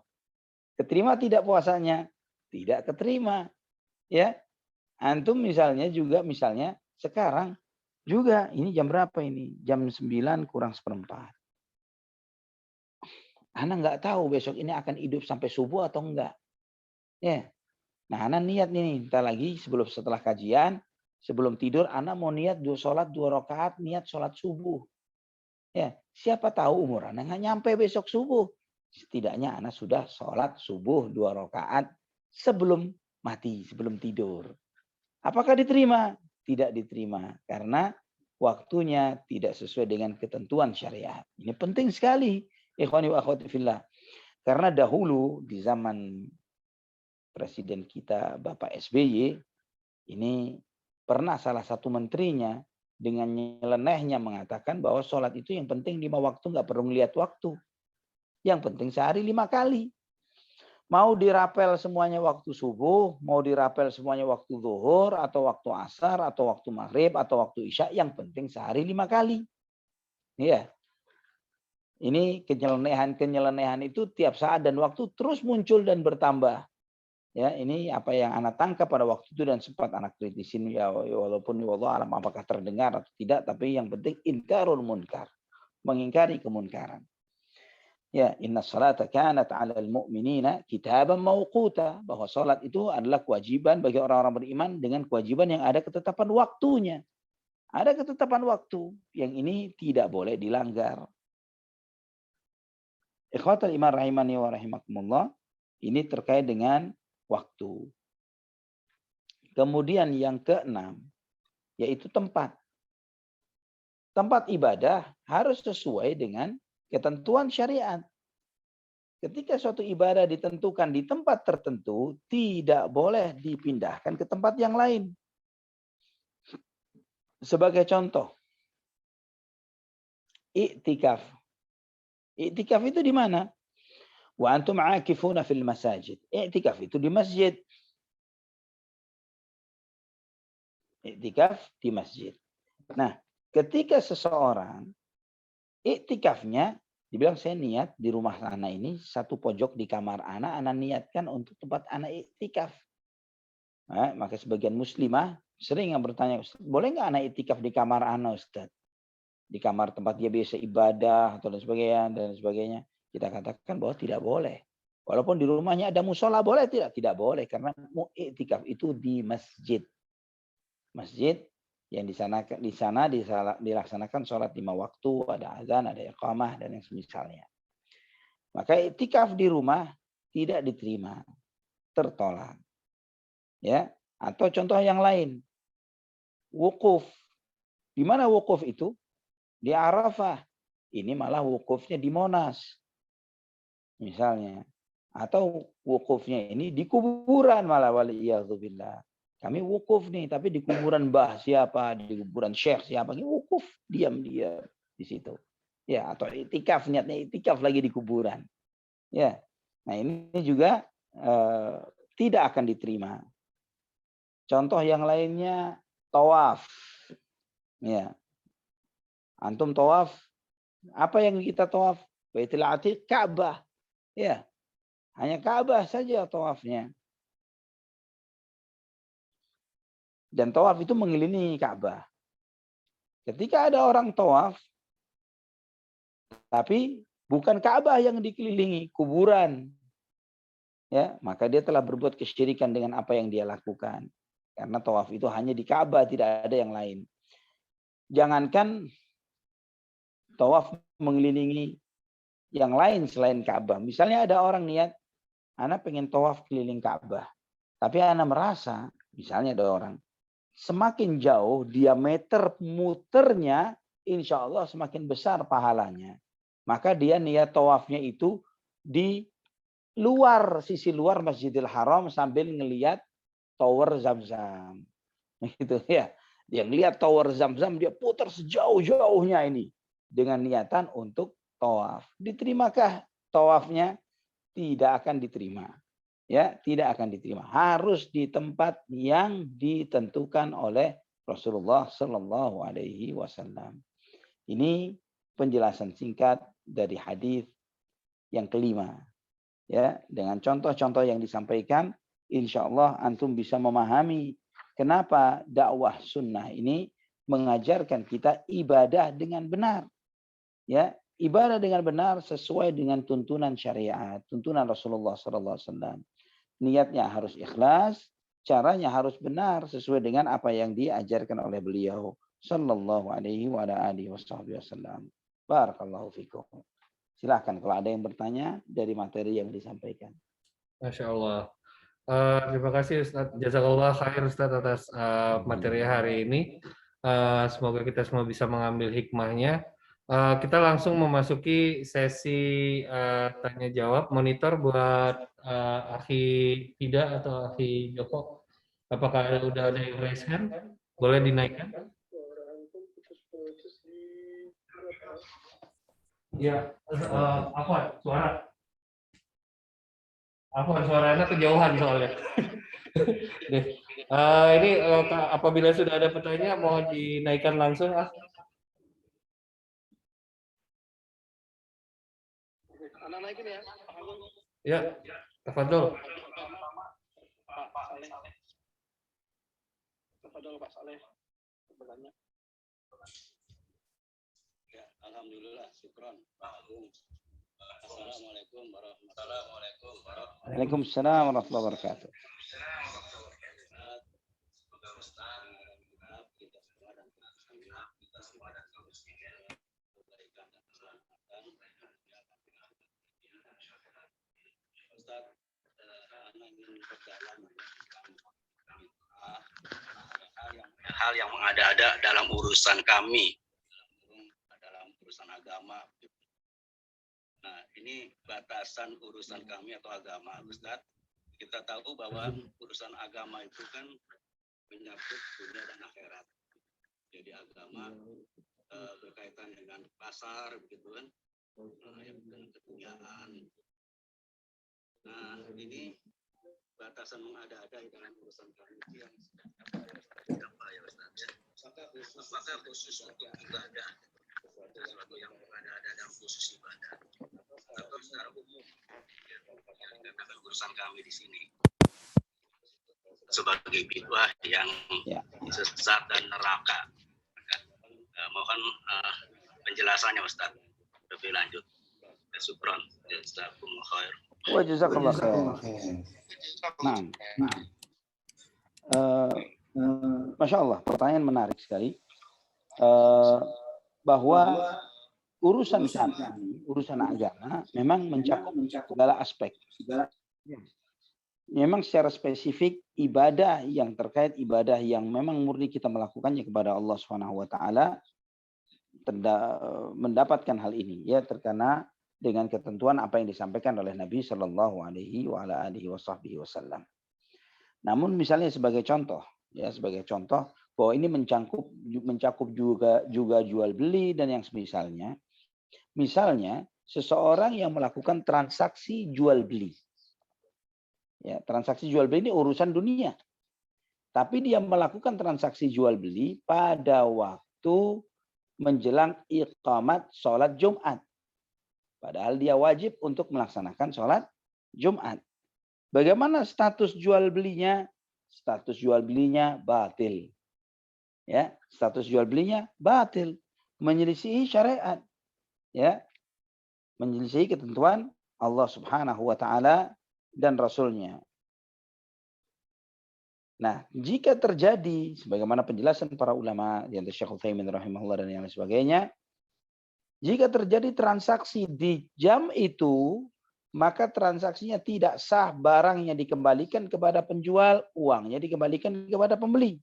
Keterima tidak puasanya? Tidak keterima. Ya, antum misalnya juga sekarang juga ini jam berapa ini? Jam 9 kurang seperempat. Anak nggak tahu besok ini akan hidup sampai subuh atau enggak. Ya. Nah, anak niat nih, entar lagi setelah kajian, sebelum tidur anak mau niat sholat 2 rakaat, niat sholat subuh. Ya, siapa tahu umur anak nggak nyampe besok subuh. Setidaknya anak sudah sholat subuh 2 rakaat sebelum mati, sebelum tidur. Apakah diterima? Tidak diterima karena waktunya tidak sesuai dengan ketentuan syariat. Ini penting sekali, ikhwani wa akhwati fillah. Karena dahulu di zaman Presiden kita Bapak SBY ini pernah salah satu menterinya dengan nyelenehnya mengatakan bahwa sholat itu yang penting 5 waktu, nggak perlu melihat waktu. Yang penting sehari 5 kali. Mau dirapel semuanya waktu subuh, mau dirapel semuanya waktu zuhur, atau waktu asar, atau waktu maghrib, atau waktu isya, yang penting sehari 5 kali. Iya. Ini kenyelenehan itu tiap saat dan waktu terus muncul dan bertambah. Ya, ini apa yang anak tangkap pada waktu itu dan sempat anak kritisin ya, walaupun wallahu alam apakah terdengar atau tidak, tapi yang penting inkarul munkar, mengingkari kemunkaran. Ya, inna salata kanat 'alal mu'minina kitaban mawquta, bahwa salat itu adalah kewajiban bagi orang-orang beriman dengan kewajiban yang ada ketetapan waktunya. Ada ketetapan waktu yang ini tidak boleh dilanggar. Ikhwatul iman rahimani wa rahimakumullah, ini terkait dengan waktu. Kemudian yang keenam, yaitu tempat. Tempat ibadah harus sesuai dengan ketentuan syariat. Ketika suatu ibadah ditentukan di tempat tertentu, tidak boleh dipindahkan ke tempat yang lain. Sebagai contoh, i'tikaf. I'tikaf itu di mana? Wa antum aakifuna fil masajid. I'tikaf itu di masjid. I'tikaf di masjid. Nah, ketika seseorang i'tikafnya, dibilang saya niat di rumah anak ini, satu pojok di kamar anak niatkan untuk tempat anak i'tikaf. Nah, maka sebagian muslimah sering yang bertanya, boleh nggak anak i'tikaf di kamar anak, Ustaz? Di kamar tempat dia biasa ibadah atau dan sebagainya. Kita katakan bahwa tidak boleh. Walaupun di rumahnya ada musola, boleh tidak? Tidak boleh, karena i'tikaf itu di masjid. Masjid yang di sana dilaksanakan sholat 5 waktu, ada azan, ada iqamah dan yang semisalnya. Maka i'tikaf di rumah tidak diterima, tertolak. Ya, atau contoh yang lain. Wukuf. Di mana wukuf itu? Di Arafah. Ini malah wukufnya di Monas. Misalnya. Atau wukufnya ini di kuburan malah, waliyadzubillah. Kami wukuf nih, tapi di kuburan mbah siapa, di kuburan syekh siapa, ini wukuf diam-diam di situ. Ya, atau itikaf, niatnya itikaf lagi di kuburan. Ya. Nah, ini juga tidak akan diterima. Contoh yang lainnya, tawaf. Ya. Antum tawaf, apa yang kita tawaf? Baitul Atiq, Ka'bah. Ya. Hanya Ka'bah saja tawafnya. Dan tawaf itu mengelilingi Ka'bah. Ketika ada orang tawaf, tapi bukan Ka'bah yang dikelilingi, kuburan, ya, maka dia telah berbuat kesyirikan dengan apa yang dia lakukan. Karena tawaf itu hanya di Ka'bah, tidak ada yang lain. Jangankan tawaf mengelilingi yang lain selain Ka'bah. Misalnya ada orang niat, anak pengen tawaf keliling Ka'bah. Tapi anak merasa, misalnya ada orang, semakin jauh diameter muternya, insya Allah semakin besar pahalanya. Maka dia niat tawafnya itu di luar, sisi luar Masjidil Haram sambil ngelihat tower Zam-Zam. Gitu ya. Dia ngelihat tower Zam-Zam, dia putar sejauh-jauhnya ini dengan niatan untuk tawaf. Diterimakah tawafnya? Tidak akan diterima. Ya, tidak akan diterima. Harus di tempat yang ditentukan oleh Rasulullah Sallallahu Alaihi Wasallam. Ini penjelasan singkat dari hadis yang kelima. Ya, dengan contoh-contoh yang disampaikan, insya Allah antum bisa memahami kenapa dakwah sunnah ini mengajarkan kita ibadah dengan benar. Ya, ibadah dengan benar sesuai dengan tuntunan syariat, tuntunan Rasulullah Sallallahu Alaihi Wasallam. Niatnya harus ikhlas, caranya harus benar sesuai dengan apa yang diajarkan oleh beliau sallallahu alaihi wa alihi wasallam. Barakallahu fikum. Silakan kalau ada yang bertanya dari materi yang disampaikan. Masya Allah. Terima kasih Ustaz. Jazakallah khair Ustaz atas materi hari ini. Semoga kita semua bisa mengambil hikmahnya. Kita langsung memasuki sesi tanya jawab. Monitor buat Akhi Ida atau Akhi Joko. Apakah udah ada yang raise hand? Boleh dinaikkan? Ya, apa suara? Apa suaranya kejauhan soalnya. Ini apabila sudah ada pertanyaan mau dinaikkan langsung Anak naikin ya. Ya, tafadhol. Tafadhol Pak Saleh. Bertanya. Ya, alhamdulillah, syukran. Assalamualaikum warahmatullahi wabarakatuh. Waalaikumsalam warahmatullahi wabarakatuh. Hal yang mengada-ada dalam urusan kami, dalam urusan agama. Nah, ini batasan urusan kami atau agama, Ustaz. Kita tahu bahwa urusan agama itu kan menyangkut dunia dan akhirat. Jadi agama berkaitan dengan pasar, begitu kan, yang dengan keduniaan. Nah, ini batasan mengada-ada dalam urusan kami yang apa ya Ustaz? Apakah khusus untuk ibadah? Sesuatu yang mengada-ada dalam khusus ibadah atau secara umum yang dikatakan urusan kami di sini sebagai bid'ah yang sesat dan neraka. Mohon penjelasannya Ustaz lebih lanjut. Syukran. Jazakumullah khair. Wa jazakallah khair. Masya Allah, pertanyaan menarik sekali. Bahwa urusan kami, urusan agama memang mencakup segala aspek. Memang secara spesifik ibadah yang terkait ibadah yang memang murni kita melakukannya kepada Allah Subhanahu wa taala mendapatkan hal ini ya terkena dengan ketentuan apa yang disampaikan oleh Nabi Shallallahu alaihi wasallam. Namun misalnya sebagai contoh bahwa ini mencakup juga jual beli dan yang semisalnya. Misalnya seseorang yang melakukan transaksi jual beli. Ya, transaksi jual beli ini urusan dunia. Tapi dia melakukan transaksi jual beli pada waktu menjelang iqamat sholat Jumat. Padahal dia wajib untuk melaksanakan sholat Jumat. Bagaimana status jual belinya? Status jual belinya batil. Ya, status jual belinya batil, menyelisihi syariat. Ya, menyelisihi ketentuan Allah Subhanahu wa taala dan Rasulnya. Nah, jika terjadi sebagaimana penjelasan para ulama di antara Syekh Utsaimin rahimahullah dan yang lain sebagainya, jika terjadi transaksi di jam itu, maka transaksinya tidak sah, barangnya dikembalikan kepada penjual, uangnya dikembalikan kepada pembeli.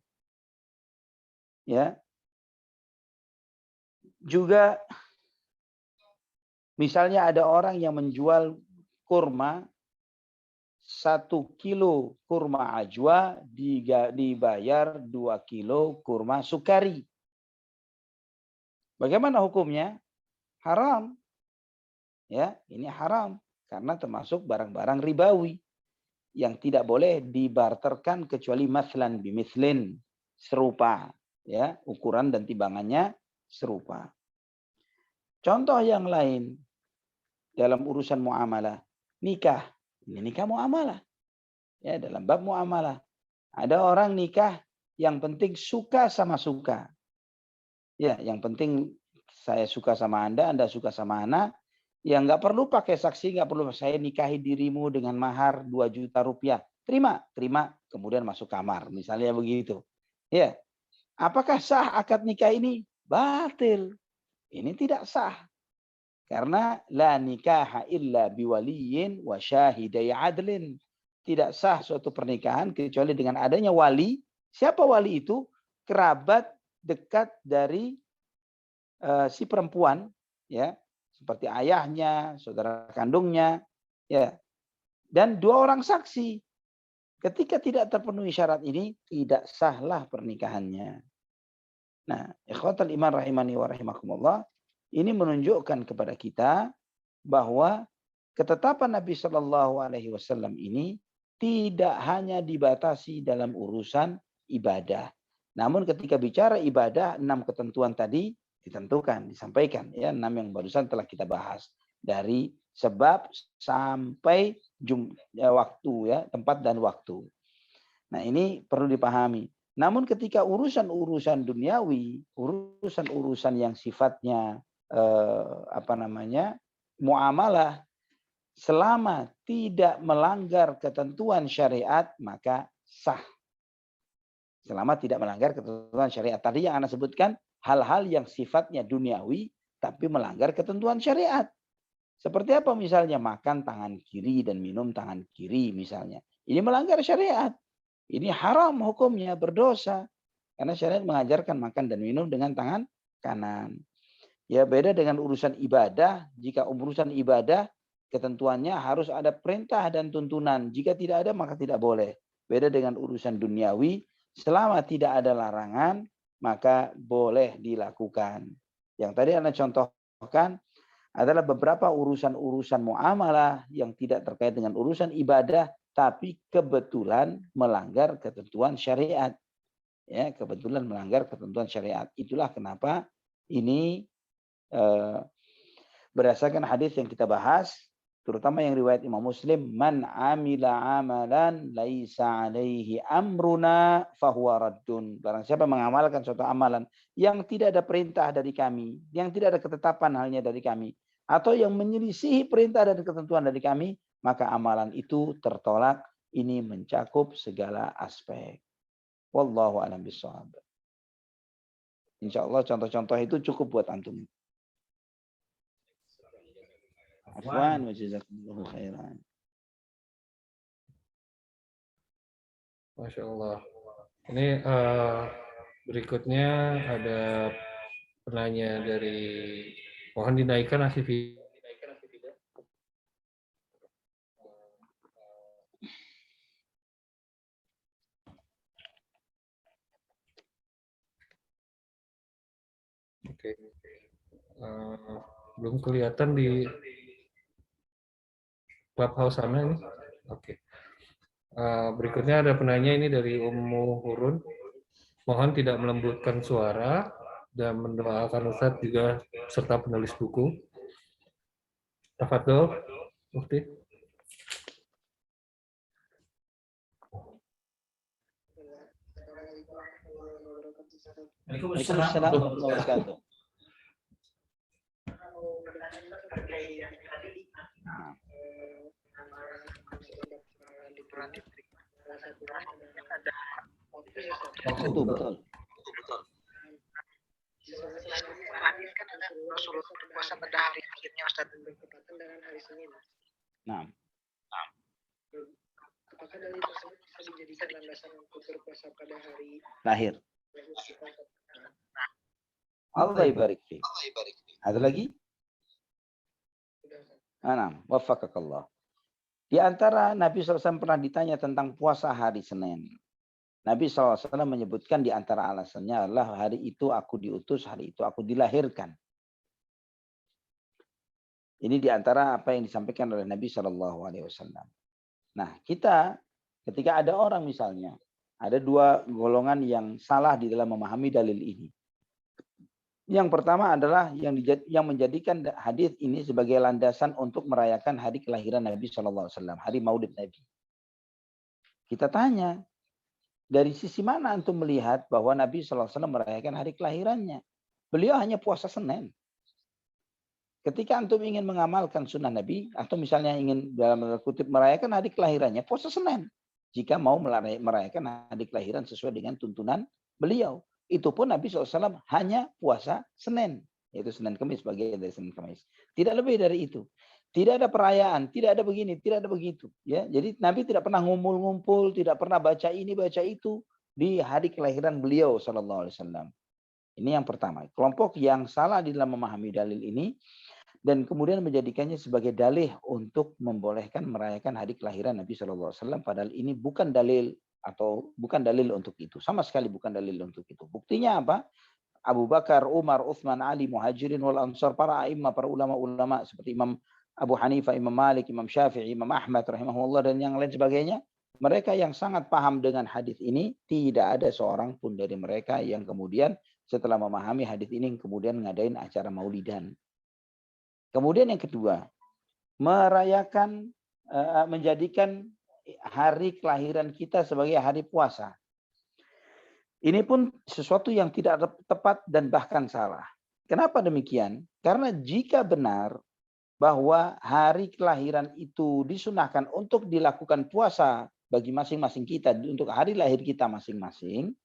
Ya. Juga misalnya ada orang yang menjual kurma 1 kilo kurma ajwa dibayar 2 kilo kurma sukari. Bagaimana hukumnya? Haram. Ya, ini haram karena termasuk barang-barang ribawi yang tidak boleh dibarterkan kecuali maslan bimithlin, serupa, ya, ukuran dan timbangannya serupa. Contoh yang lain dalam urusan muamalah, nikah. Ini nikah muamalah. Ya, dalam bab muamalah. Ada orang nikah yang penting suka sama suka. Ya, yang penting saya suka sama Anda suka sama Ana. Ya, nggak perlu pakai saksi, nggak perlu saya nikahi dirimu dengan mahar 2 juta rupiah. Terima, kemudian masuk kamar. Misalnya begitu. Ya, apakah sah akad nikah ini? Batil. Ini tidak sah. Karena la nikaha illa biwaliyin wa syahidai adlin. Tidak sah suatu pernikahan kecuali dengan adanya wali. Siapa wali itu? Kerabat dekat dari si perempuan, ya, seperti ayahnya, saudara kandungnya, ya, dan 2 orang saksi. Ketika tidak terpenuhi syarat ini, tidak sahlah pernikahannya. Nah, ikhwatal iman rahimani wa rahimakumullah, ini menunjukkan kepada kita bahwa ketetapan Nabi Shallallahu Alaihi Wasallam ini tidak hanya dibatasi dalam urusan ibadah. Namun ketika bicara ibadah, 6 ketentuan tadi ditentukan, disampaikan. Ya, 6 yang barusan telah kita bahas. Dari sebab sampai waktu, ya, tempat dan waktu. Nah, ini perlu dipahami. Namun ketika urusan-urusan duniawi, urusan-urusan yang sifatnya muamalah, selama tidak melanggar ketentuan syariat maka sah. Selama tidak melanggar ketentuan syariat. Tadi yang Anda sebutkan hal-hal yang sifatnya duniawi tapi melanggar ketentuan syariat. Seperti apa misalnya makan tangan kiri dan minum tangan kiri misalnya. Ini melanggar syariat. Ini haram hukumnya, berdosa. Karena syariat mengajarkan makan dan minum dengan tangan kanan. Ya, beda dengan urusan ibadah. Jika urusan ibadah, ketentuannya harus ada perintah dan tuntunan. Jika tidak ada, maka tidak boleh. Beda dengan urusan duniawi, selama tidak ada larangan, maka boleh dilakukan. Yang tadi Anda contohkan adalah beberapa urusan-urusan muamalah yang tidak terkait dengan urusan ibadah, tapi kebetulan melanggar ketentuan syariat. Ya, kebetulan melanggar ketentuan syariat. Itulah kenapa ini berdasarkan hadis yang kita bahas, terutama yang riwayat Imam Muslim, man amila amalan laisa alaihi amruna fahuwa raddun. Barang siapa mengamalkan suatu amalan yang tidak ada perintah dari kami, yang tidak ada ketetapan halnya dari kami, atau yang menyelisihi perintah dan ketentuan dari kami, maka amalan itu tertolak. Ini mencakup segala aspek. Wallahu a'lam bishawab. Insyaallah contoh-contoh itu cukup buat antum. Afwan wa jazakumullahu khairan. Masya Allah. Ini berikutnya ada penanya dari, mohon dinaikkan hasil video. Oke. Belum kelihatan di Clubhouse sana ini. Oke. Berikutnya ada penanya ini dari Ummu Hurun. Mohon tidak melembutkan suara dan mendoakan Ustadz juga serta penulis buku. Tafadhol, Mufti. Waalaikumsalam warahmatullahi wabarakatuh. Betul, betul. Hadis kan ada Rasulullah berpuasa pada hari akhirnya Ustaz bertepatan dengan hari Senin. Nah, Apakah dalil tersebut bisa dijadikan landasan untuk berpuasa pada hari lahir. Allah ibarik fi. Ada lagi? Nah, waffaqakallah. Di antara Nabi SAW pernah ditanya tentang puasa hari Senin. Nabi SAW menyebutkan di antara alasannya adalah hari itu aku diutus, hari itu aku dilahirkan. Ini di antara apa yang disampaikan oleh Nabi SAW. Nah, kita ketika ada orang misalnya, ada dua golongan yang salah di dalam memahami dalil ini. Yang pertama adalah yang menjadikan hadis ini sebagai landasan untuk merayakan hari kelahiran Nabi SAW, hari Maulid Nabi. Kita tanya, dari sisi mana antum melihat bahwa Nabi SAW merayakan hari kelahirannya? Beliau hanya puasa Senin. Ketika antum ingin mengamalkan sunnah Nabi, atau misalnya ingin dalam tanda kutip merayakan hari kelahirannya, puasa Senin. Jika mau merayakan hari kelahiran sesuai dengan tuntunan beliau. Itu pun Nabi SAW hanya puasa Senin. Yaitu Senin Kamis, bagian dari Senin Kamis. Tidak lebih dari itu. Tidak ada perayaan, tidak ada begini, tidak ada begitu. Ya, jadi Nabi tidak pernah ngumpul-ngumpul, tidak pernah baca ini, baca itu di hari kelahiran beliau SAW. Ini yang pertama. Kelompok yang salah di dalam memahami dalil ini, dan kemudian menjadikannya sebagai dalih untuk membolehkan merayakan hari kelahiran Nabi SAW. Padahal ini bukan dalil atau bukan dalil untuk itu. Sama sekali bukan dalil untuk itu. Buktinya apa? Abu Bakar, Umar, Uthman, Ali, Muhajirin wal Ansar, para a'immah, para ulama-ulama seperti Imam Abu Hanifah, Imam Malik, Imam Syafi'i, Imam Ahmad rahimahullah dan yang lain sebagainya. Mereka yang sangat paham dengan hadis ini, tidak ada seorang pun dari mereka yang kemudian setelah memahami hadis ini kemudian ngadain acara maulidan. Kemudian yang kedua, merayakan, menjadikan hari kelahiran kita sebagai hari puasa. Ini pun sesuatu yang tidak tepat dan bahkan salah. Kenapa demikian? Karena jika benar bahwa hari kelahiran itu disunahkan untuk dilakukan puasa bagi masing-masing kita, untuk hari lahir kita masing-masing,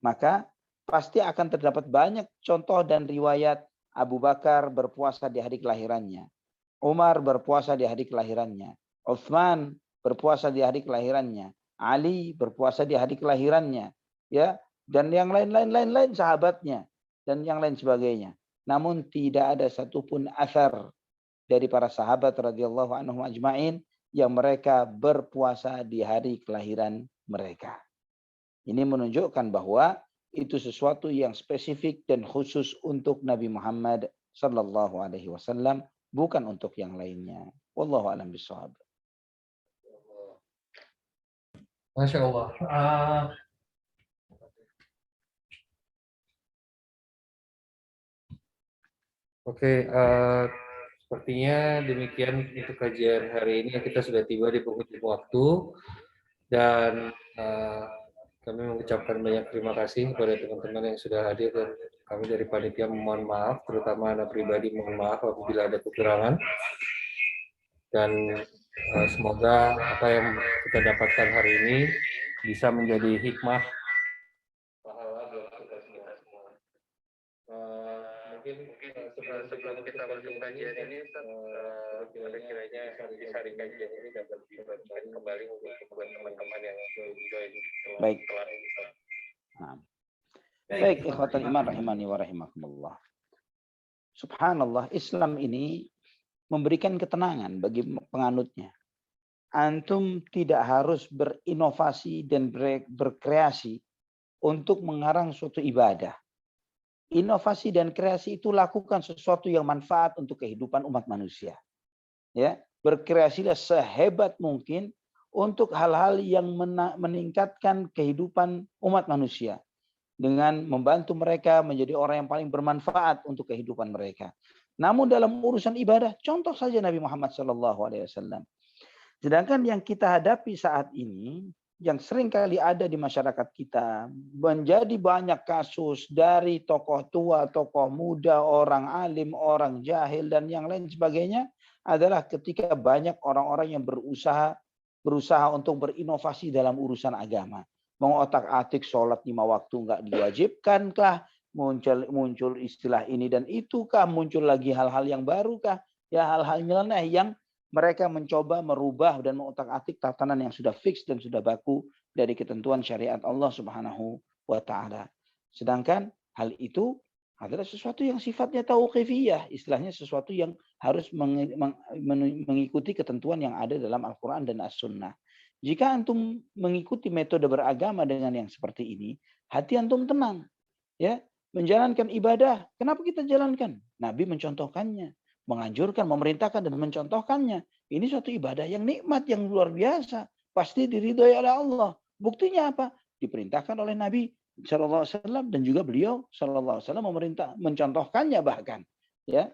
maka pasti akan terdapat banyak contoh dan riwayat Abu Bakar berpuasa di hari kelahirannya. Umar berpuasa di hari kelahirannya. Uthman berpuasa di hari kelahirannya. Ali berpuasa di hari kelahirannya. Ya, dan yang lain sahabatnya. Dan yang lain sebagainya. Namun tidak ada satupun asar dari para sahabat radhiyallahu anhum ajma'in yang mereka berpuasa di hari kelahiran mereka. Ini menunjukkan bahwa itu sesuatu yang spesifik dan khusus untuk Nabi Muhammad sallallahu alaihi wasallam, bukan untuk yang lainnya. Wallahu a'lam bishawab. Masya Allah. Oke, sepertinya demikian untuk kajian hari ini. Kita sudah tiba di penghujung waktu dan kami mengucapkan banyak terima kasih kepada teman-teman yang sudah hadir dan kami dari panitia mohon maaf, terutama Anda pribadi mohon maaf apabila ada kekurangan. Dan semoga apa yang kita dapatkan hari ini bisa menjadi hikmah pahala buat kita semua. Mungkin sebelum kita masuk kajian ini, kiranya di hari kajian ini dapat dibagikan kembali untuk teman-teman yang join. Baik. Baik, ikhwatal iman rahimani wa rahimakumullah. Subhanallah, Islam ini memberikan ketenangan bagi penganutnya. Antum tidak harus berinovasi dan berkreasi untuk mengarang suatu ibadah. Inovasi dan kreasi itu lakukan sesuatu yang manfaat untuk kehidupan umat manusia. Ya, berkreasilah sehebat mungkin untuk hal-hal yang meningkatkan kehidupan umat manusia dengan membantu mereka menjadi orang yang paling bermanfaat untuk kehidupan mereka. Namun dalam urusan ibadah, contoh saja Nabi Muhammad SAW. Sedangkan yang kita hadapi saat ini, yang sering kali ada di masyarakat kita, menjadi banyak kasus dari tokoh tua, tokoh muda, orang alim, orang jahil, dan yang lain sebagainya, adalah ketika banyak orang-orang yang berusaha untuk berinovasi dalam urusan agama. Mengotak-atik sholat 5 waktu nggak diwajibkankah, muncul istilah ini dan itukah, muncul lagi hal-hal yang barukah, ya hal-hal nyeleneh yang mereka mencoba merubah dan mengotak-atik tatanan yang sudah fix dan sudah baku dari ketentuan syariat Allah Subhanahu wa taala. Sedangkan hal itu adalah sesuatu yang sifatnya tauqifiyah, istilahnya sesuatu yang harus mengikuti ketentuan yang ada dalam Al-Qur'an dan As-Sunnah. Jika antum mengikuti metode beragama dengan yang seperti ini, hati antum tenang. Ya, menjalankan ibadah, kenapa kita jalankan? Nabi mencontohkannya, menganjurkan, memerintahkan dan mencontohkannya. Ini suatu ibadah yang nikmat, yang luar biasa. Pasti diridhoi oleh Allah. Buktinya apa? Diperintahkan oleh Nabi SAW dan juga beliau SAW mencontohkannya bahkan. Ya,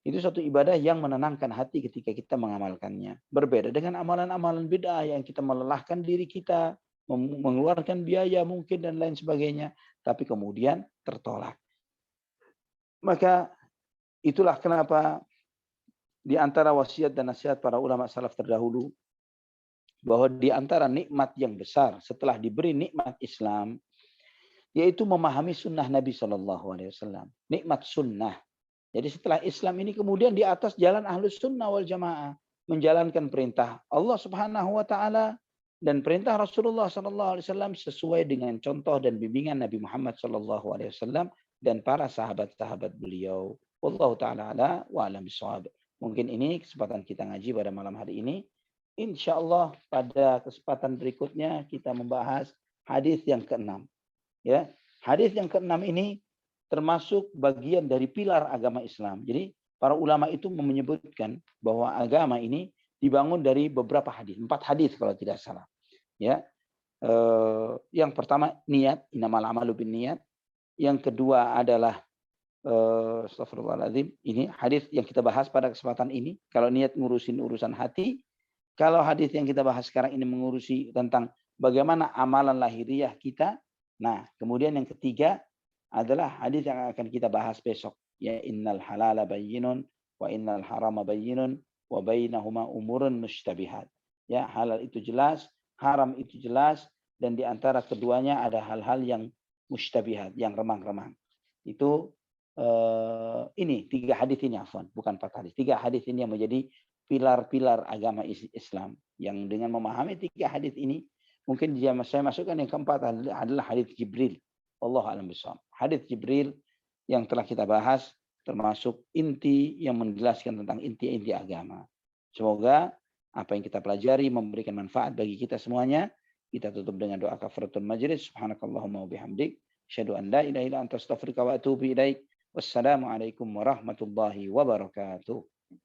itu suatu ibadah yang menenangkan hati ketika kita mengamalkannya. Berbeda dengan amalan-amalan bid'ah yang kita melelahkan diri kita, mengeluarkan biaya mungkin dan lain sebagainya, tapi kemudian tertolak. Maka itulah kenapa di antara wasiat dan nasihat para ulama salaf terdahulu, bahwa di antara nikmat yang besar setelah diberi nikmat Islam, yaitu memahami sunnah Nabi SAW. Nikmat sunnah. Jadi setelah Islam ini kemudian di atas jalan ahlus sunnah wal jamaah, menjalankan perintah Allah Subhanahu wa taala dan perintah Rasulullah SAW sesuai dengan contoh dan bimbingan Nabi Muhammad SAW dan para sahabat-sahabat beliau. Wallahu ta'ala ala wa alam bishawab. Mungkin ini kesempatan kita ngaji pada malam hari ini. Insya Allah pada kesempatan berikutnya kita membahas hadis yang ke-6. Ya, hadis yang ke-6 ini termasuk bagian dari pilar agama Islam. Jadi para ulama itu menyebutkan bahwa agama ini dibangun dari beberapa hadis, 4 hadis kalau tidak salah. Ya, yang pertama niat, innamal a'malu binniyat. Yang kedua adalah astagfirullahaladzim, ini hadis yang kita bahas pada kesempatan ini. Kalau niat ngurusin urusan hati, kalau hadis yang kita bahas sekarang ini mengurusi tentang bagaimana amalan lahiriah kita. Nah, kemudian yang ketiga adalah hadis yang akan kita bahas besok, ya innal halala bayyinun wa innal harama bayyinun wa bainahuma umurun mushtabihat. Ya, halal itu jelas, haram itu jelas, dan di antara keduanya ada hal-hal yang mushtabihat, yang remang-remang. Itu ini 3 hadis ini, afwan, bukan 4 hadis. 3 hadis ini yang menjadi pilar-pilar agama Islam. Yang dengan memahami 3 hadis ini, mungkin saya masukkan yang keempat adalah hadis Jibril. Wallahu a'lam bishawab. Hadis Jibril yang telah kita bahas termasuk inti yang menjelaskan tentang inti-inti agama. Semoga apa yang kita pelajari memberikan manfaat bagi kita semuanya. Kita tutup dengan doa kafaratul majlis. Subhanakallahumma wa bihamdik, asyhadu an la ilaha illa anta astaghfiruka wa atubu ilaik. Wassalamualaikum warahmatullahi wabarakatuh.